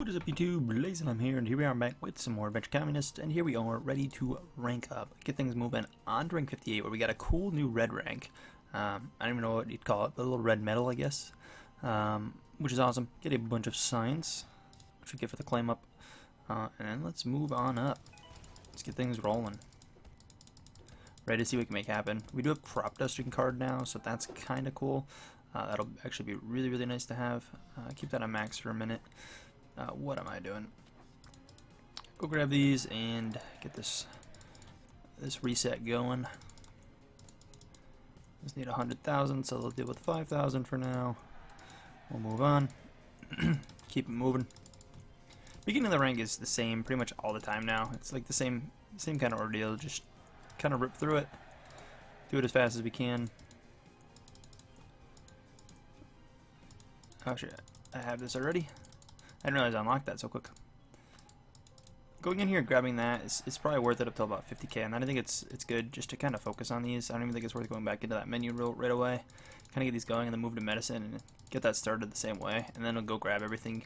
What is up YouTube, LazeeLlama here, and here we are back with some more Adventure Communist, and here we are ready to rank up, get things moving on to rank 58, where we got a cool new red rank. I don't even know what you'd call it, a little red medal, I guess, which is awesome. Get a bunch of signs, which we get for the claim up, and then let's move on up. Let's get things rolling. Ready to see what we can make happen. We do have crop dusting card now, so that's kind of cool. That'll actually be really, really nice to have. Keep that on max for a minute. What am I doing? Go grab these and get this reset going. Just need 100,000, so they'll deal with 5,000 for now. We'll move on. Keep it moving. Beginning of the rank is the same pretty much all the time now. It's like the same kind of ordeal. Just kind of rip through it. Do it as fast as we can. Oh shit! I have this already. I didn't realize I unlocked that so quick. Going in here and grabbing that is probably worth it up to about 50k, and I think it's good just to kind of focus on these. I don't even think it's worth going back into that menu right away. Kind of get these going and then move to medicine and get that started the same way, and then we'll go grab everything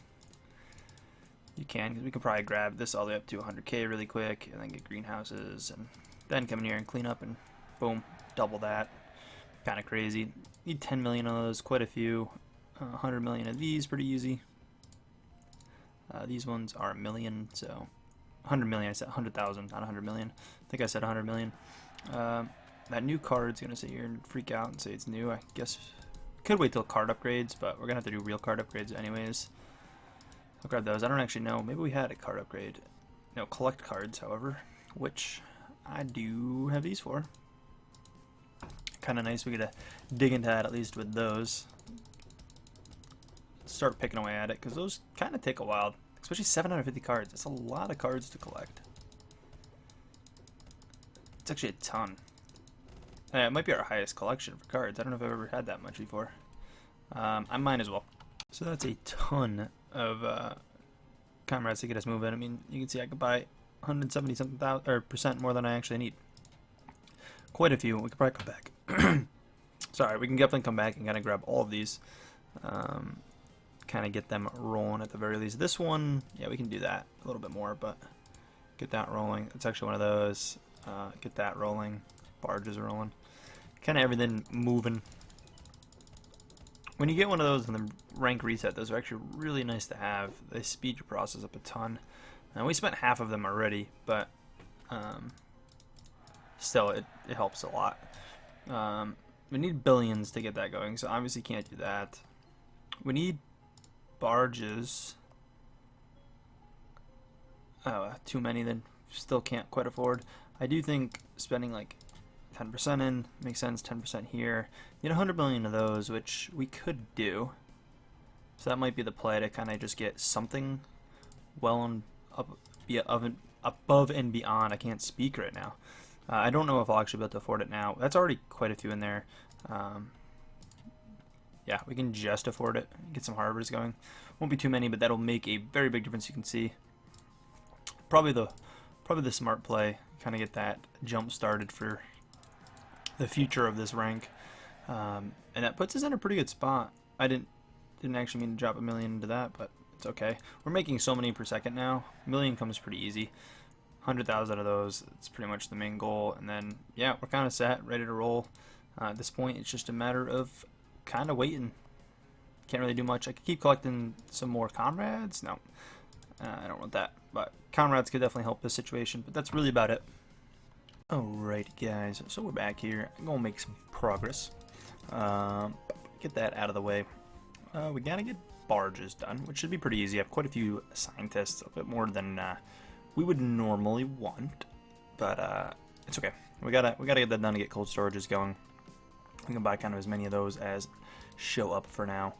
you can, because we can probably grab this all the way up to 100k really quick, and then get greenhouses, and then come in here and clean up, and boom, double that. Kind of crazy. Need 10 million of those, quite a few. 100 million of these, pretty easy. These ones are a million, so 100 million. I said 100,000, not 100 million. I think I said 100 million. That new card's gonna sit here and freak out and say it's new. I guess could wait till card upgrades, but we're gonna have to do real card upgrades anyways. I'll grab those. I don't actually know. Maybe we had a card upgrade. No, collect cards, however, which I do have these for. Kind of nice. We get to dig into that at least with those. Start picking away at it, because those kind of take a while, especially 750 cards. It's a lot of cards to collect. It's actually a ton. It might be our highest collection for cards. I don't know if I've ever had that much before. I might as well. So that's a ton of comrades to get us moving. I mean, you can see I could buy 170 something % more than I actually need. Quite a few. We could probably come back. Sorry, we can definitely come back and kind of grab all of these. Kind of get them rolling at the very least. This one, yeah, we can do that a little bit more, but get that rolling. It's actually one of those. Get that rolling. Barges are rolling. Kind of everything moving. When you get one of those in the rank reset, those are actually really nice to have. They speed your process up a ton. And we spent half of them already, but still, it helps a lot. We need billions to get that going, so obviously can't do that. We need barges. Oh, too many then. Still can't quite afford. I do think spending like 10% in makes sense. 10% here. Need 100 million of those, which we could do. So that might be the play, to kind of just get something well and above and beyond. I can't speak right now. I don't know if I'll actually be able to afford it now. That's already quite a few in there. Yeah, we can just afford it. Get some harbors going. Won't be too many, but that'll make a very big difference. You can see probably the smart play. Kind of get that jump started for the future of this rank, and that puts us in a pretty good spot. I didn't actually mean to drop a million into that, but it's okay. We're making so many per second now. A million comes pretty easy. 100,000 of those. It's pretty much the main goal, and then yeah, we're kind of set, ready to roll. At this point, it's just a matter of kind of waiting. Can't really do much. I could keep collecting some more comrades. No, I don't want that, but comrades could definitely help this situation, but that's really about it. Alright guys, so we're back here. I'm gonna make some progress. Get that out of the way. We gotta get barges done, which should be pretty easy. I have quite a few scientists, a bit more than we would normally want, but it's okay. We gotta get that done to get cold storages going. We can buy kind of as many of those as show up for now.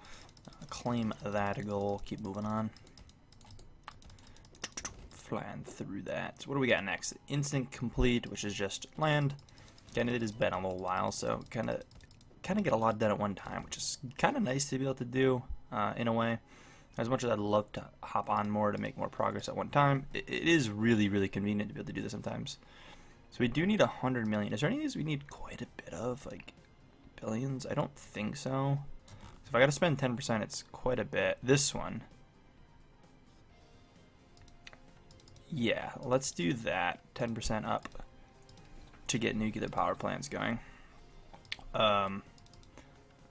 Claim that goal. Keep moving on. Flying through that. So what do we got next? Instant complete, which is just land. Again, it has been a little while, so kind of get a lot done at one time, which is kind of nice to be able to do in a way. As much as I'd love to hop on more to make more progress at one time, it is really, really convenient to be able to do this sometimes. So we do need 100 million. Is there any of these we need quite a bit of, like billions? I don't think so. So if I gotta spend 10%, it's quite a bit. This one, Yeah, let's do that. 10% up to get nuclear power plants going. Then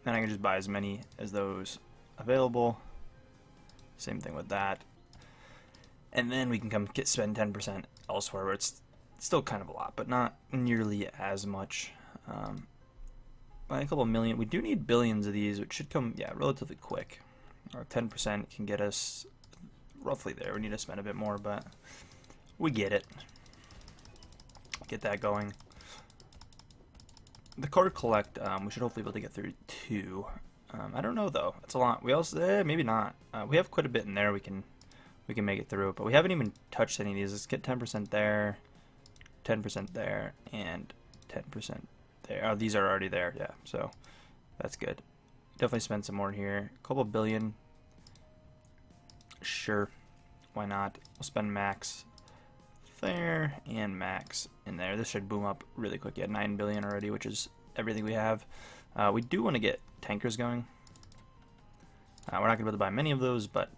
I can just buy as many as those available. Same thing with that. And then we can come spend 10% elsewhere, where it's still kind of a lot, but not nearly as much. By a couple million. We do need billions of these, which should come, yeah, relatively quick. 10% can get us roughly there. We need to spend a bit more, but we get it. Get that going. The card collect, we should hopefully be able to get through 2. I don't know though. It's a lot. We also maybe not. We have quite a bit in there. We can make it through, but we haven't even touched any of these. Let's get 10% there, 10% there, and 10% there. Oh, these are already there. Yeah, so that's good. Definitely spend some more here. A couple billion. Sure, why not? We'll spend max there and max in there. This should boom up really quick. Yeah, 9 billion already, which is everything we have. We do want to get tankers going. We're not going to be able to buy many of those, but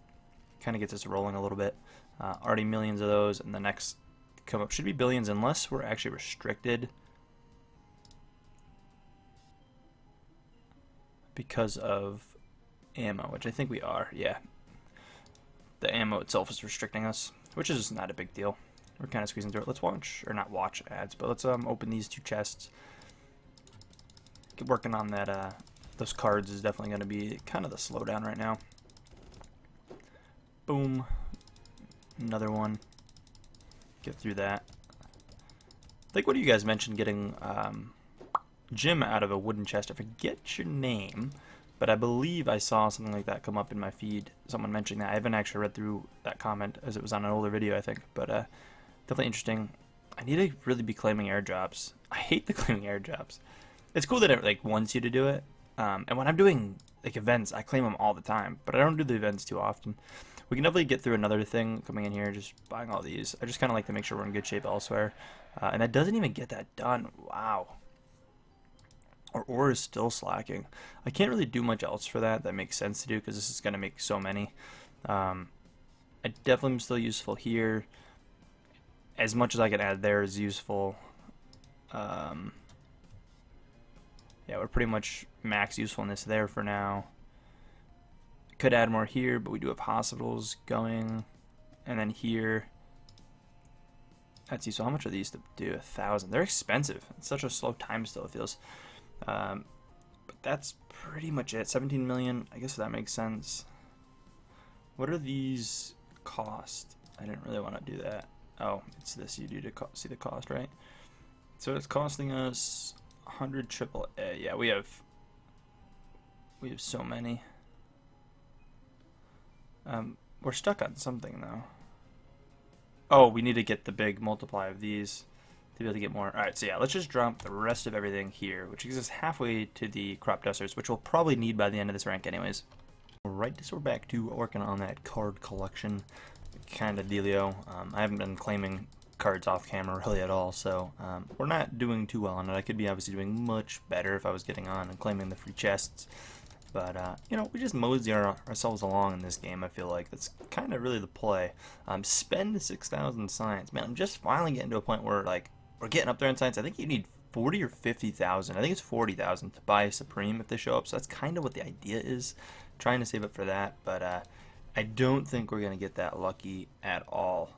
kind of gets us rolling a little bit. Already millions of those, and the next come up should be billions unless we're actually restricted because of ammo, which I think we are. Yeah, the ammo itself is restricting us, which is not a big deal. We're kind of squeezing through it. Let's watch, or not watch ads, but let's open these 2 chests. Get working on that. Those cards is definitely going to be kind of the slowdown right now. Boom. Another one. Get through that. Like, what do you guys mentioned getting Jim out of a wooden chest? I forget your name, but I believe I saw something like that come up in my feed. Someone mentioning that. I haven't actually read through that comment as it was on an older video, I think, but definitely interesting. I need to really be claiming airdrops. I hate the claiming airdrops. It's cool that it like wants you to do it, and when I'm doing like events, I claim them all the time, but I don't do the events too often. We can definitely get through another thing coming in here, just buying all these. I just kind of like to make sure we're in good shape elsewhere, and that doesn't even get that done. Wow. Our ore is still slacking. I can't really do much else for that makes sense to do, because this is going to make so many. I definitely am still useful here. As much as I can add there is useful. Yeah, we're pretty much max usefulness there for now. Could add more here, but we do have hospitals going. And then here. Let's see, so how much are these to do? 1,000. They're expensive. It's such a slow time still, it feels. But that's pretty much it. 17 million. I guess that makes sense. What are these cost? I didn't really want to do that. Oh, it's this you do to see the cost, right? So it's costing us 100 AAA. Yeah, we have so many. We're stuck on something though. Oh, we need to get the big multiply of these to be able to get more. Alright, so yeah, let's just drop the rest of everything here, which gives us halfway to the crop dusters, which we'll probably need by the end of this rank anyways. Alright, so we're back to working on that card collection kind of dealio. I haven't been claiming cards off camera really at all, so we're not doing too well on it. I could be obviously doing much better if I was getting on and claiming the free chests. But, you know, we just mosey ourselves along in this game, I feel like. That's kind of really the play. Spend 6,000 science. Man, I'm just finally getting to a point where, like, we're getting up there in science. I think you need 40 or 50,000. I think it's 40,000 to buy a Supreme if they show up. So that's kind of what the idea is. Trying to save up for that. But I don't think we're going to get that lucky at all.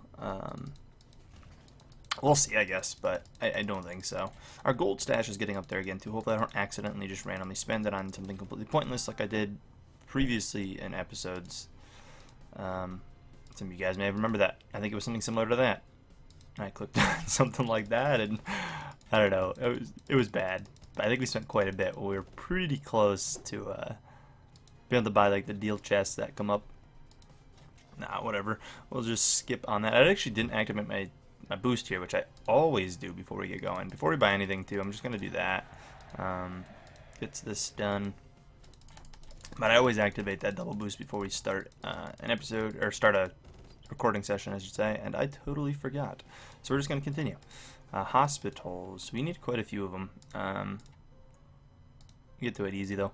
We'll see, I guess, but I don't think so. Our gold stash is getting up there again, too. Hopefully I don't accidentally just randomly spend it on something completely pointless like I did previously in episodes. Some of you guys may have remembered that. I think it was something similar to that. I clicked on something like that, and I don't know. It was bad. But I think we spent quite a bit. We were pretty close to being able to buy like the deal chests that come up. Nah, whatever. We'll just skip on that. I actually didn't activate my boost here, which I always do before we get going. Before we buy anything, too, I'm just going to do that. Gets this done. But I always activate that double boost before we start an episode, or start a recording session, I should say, and I totally forgot. So we're just going to continue. Hospitals. We need quite a few of them. Get to it easy, though.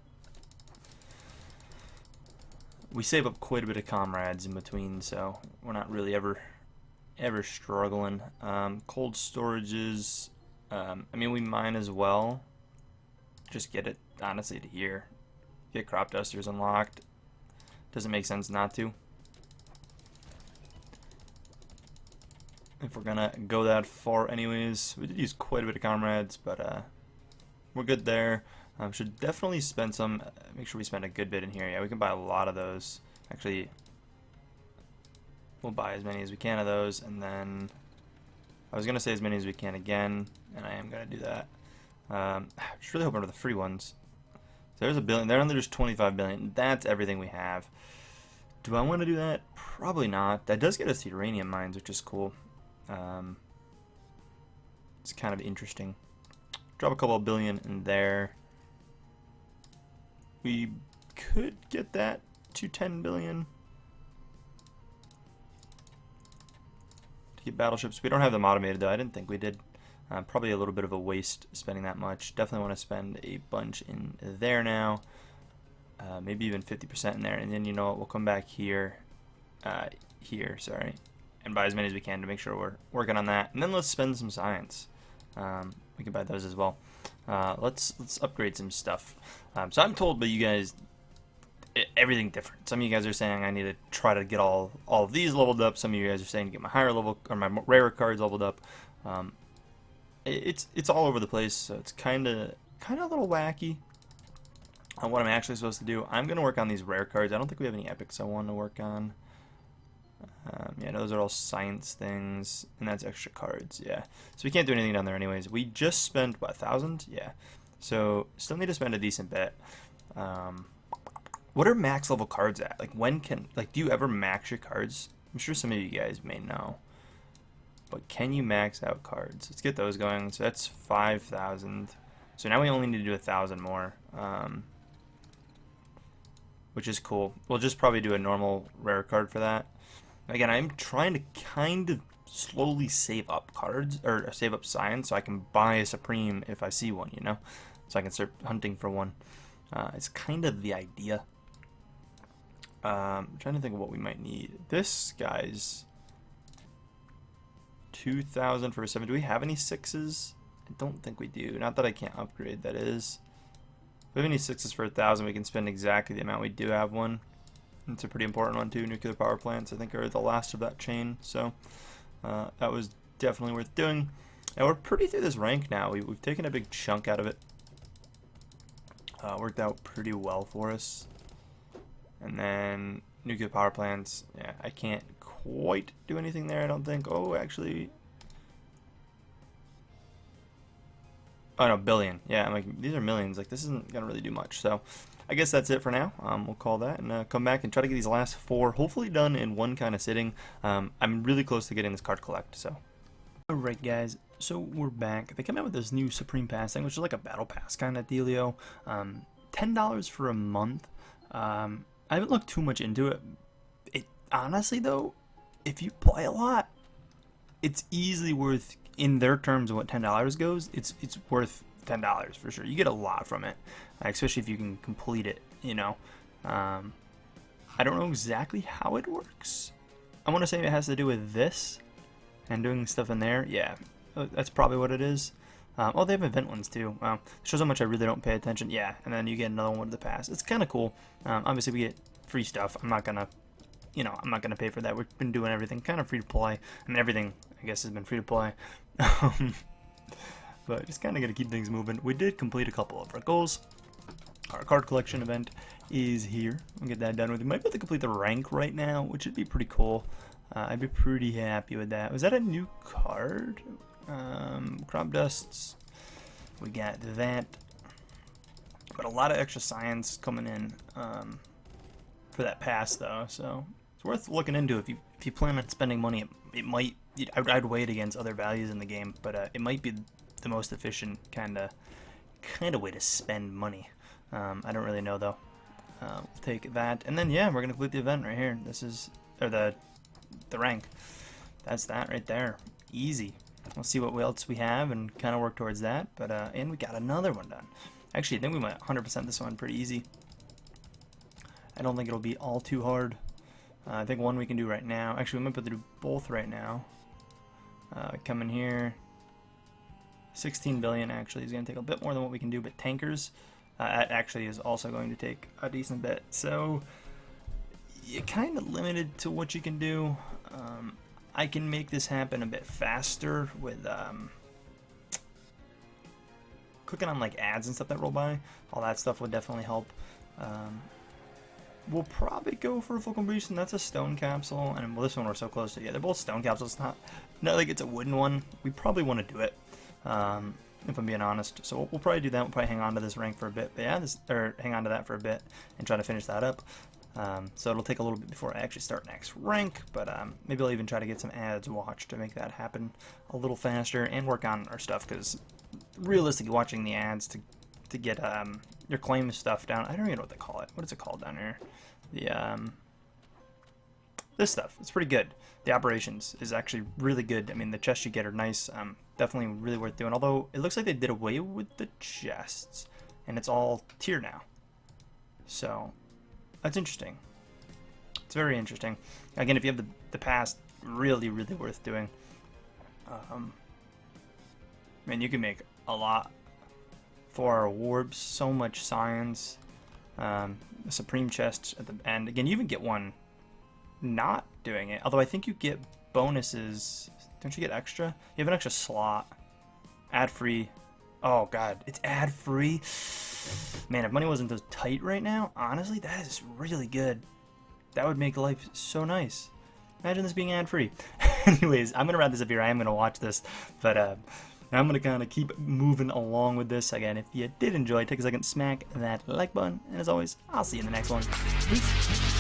We save up quite a bit of comrades in between, so we're not really ever ever struggling. Cold storages, I mean, we might as well just get it, honestly, to here. Get crop dusters unlocked. Doesn't make sense not to. If we're gonna go that far anyways. We did use quite a bit of comrades, but we're good there. Should definitely spend some, make sure we spend a good bit in here. Yeah, we can buy a lot of those. Actually, we'll buy as many as we can of those, and then I was gonna say as many as we can again, and I am gonna do that. Just really hoping for the free ones. So there's a billion. They're under just 25 billion. That's everything we have. Do I want to do that? Probably not. That does get us the uranium mines, which is cool. It's kind of interesting. Drop a couple of billion in there. We could get that to 10 billion. To get battleships. We don't have them automated though. I didn't think we did. Probably a little bit of a waste spending that much. Definitely want to spend a bunch in there now. Maybe even 50% in there. And then, you know what, we'll come back here. Sorry. And buy as many as we can to make sure we're working on that. And then let's spend some science. We can buy those as well. Let's upgrade some stuff. So I'm told by you guys everything different. Some of you guys are saying I need to try to get all of these leveled up. Some of you guys are saying to get my higher level or my rarer cards leveled up. It's all over the place, so it's kind of a little wacky on what I'm actually supposed to do. I'm gonna work on these rare cards. I don't think we have any epics I want to work on. Yeah, those are all science things, and that's extra cards. Yeah, so we can't do anything down there anyways. We just spent what, 1,000? Yeah, so still need to spend a decent bit. What are max level cards at? Like, do you ever max your cards? I'm sure some of you guys may know. But can you max out cards? Let's get those going. So that's 5,000. So now we only need to do 1,000 more, which is cool. We'll just probably do a normal rare card for that. Again, I'm trying to kind of slowly save up cards, or save up science, so I can buy a Supreme if I see one, you know? So I can start hunting for one. It's kind of the idea. I'm trying to think of what we might need. This guy's 2,000 for a 7. Do we have any 6s? I don't think we do. Not that I can't upgrade, that is. If we have any 6s for 1,000, we can spend exactly the amount. We do have one. It's a pretty important one too. Nuclear power plants, I think, are the last of that chain. So that was definitely worth doing. And we're pretty through this rank now. We've taken a big chunk out of it. Worked out pretty well for us. And then nuclear power plants. Yeah, I can't quite do anything there, I don't think. Oh, actually. Oh no, billion. Yeah, I'm like, these are millions. Like, this isn't gonna really do much. So I guess that's it for now. We'll call that and come back and try to get these last 4 hopefully done in one kind of sitting. I'm really close to getting this card collect. So alright guys, so we're back. They come out with this new Supreme Pass thing, which is like a battle pass kind of dealio. $10 for a month. I haven't looked too much into it. Honestly though, if you play a lot, it's easily worth, in their terms of what $10 goes, it's worth $10 for sure. You get a lot from it, especially if you can complete it, you know. I don't know exactly how it works. I want to say it has to do with this and doing stuff in there. Yeah, that's probably what it is. Oh, they have event ones too. Wow, shows how much I really don't pay attention. Yeah, and then you get another one with the pass. It's kind of cool. Obviously we get free stuff. I'm not gonna pay for that. We've been doing everything kind of free to play. I mean, everything I guess has been free to play. But just kind of gonna keep things moving. We did complete a couple of our goals. Our card collection event is here. We'll get that done with. We might be able to complete the rank right now, which would be pretty cool. I'd be pretty happy with that. Was that a new card? Crop dusts. We got that. But a lot of extra science coming in for that pass though, so it's worth looking into. If you plan on spending money, it might. I'd weigh it against other values in the game, but it might be the most efficient kind of way to spend money. I don't really know though. We'll take that, and then yeah, we're gonna complete the event right here. This is the rank. That's that right there. Easy. We'll see what else we have and kind of work towards that. But and we got another one done. Actually, I think we might 100% this one pretty easy. I don't think it'll be all too hard. I think one we can do right now. Actually, we might be able to do both right now. Come in here. 16 billion actually is going to take a bit more than what we can do, but tankers that actually is also going to take a decent bit. So you're kind of limited to what you can do. I can make this happen a bit faster with clicking on like ads and stuff that roll by. All that stuff would definitely help. We'll probably go for a full completion. That's a stone capsule, and well, this one we're so close to. Yeah, they're both stone capsules. Not like it's a wooden one. We probably want to do it, if I'm being honest. So we'll probably do that. We'll probably hang on to this rank for a bit. But yeah, or hang on to that for a bit and try to finish that up. So it'll take a little bit before I actually start next rank, but maybe I'll even try to get some ads watched to make that happen a little faster and work on our stuff, because realistically, watching the ads to get your claim stuff down. I don't even know what they call it. What is it called down here? The this stuff. It's pretty good. The operations is actually really good. I mean, the chests you get are nice. Definitely really worth doing. Although it looks like they did away with the chests, and it's all tier now. So that's interesting. It's very interesting. Again, if you have the past, really worth doing. Man, you can make a lot for our orbs. So much science. The supreme chest at the end. Again, you even get one not doing it. Although I think you get bonuses. Don't you get extra? You have an extra slot. Ad free. Oh god, it's ad free. Man, if money wasn't so tight right now, honestly, that is really good. That would make life so nice. Imagine this being ad free. Anyways, I'm gonna wrap this up here. I am gonna watch this, but I'm gonna kind of keep moving along with this. Again, if you did enjoy, take a second, smack that like button, and as always, I'll see you in the next one. Peace.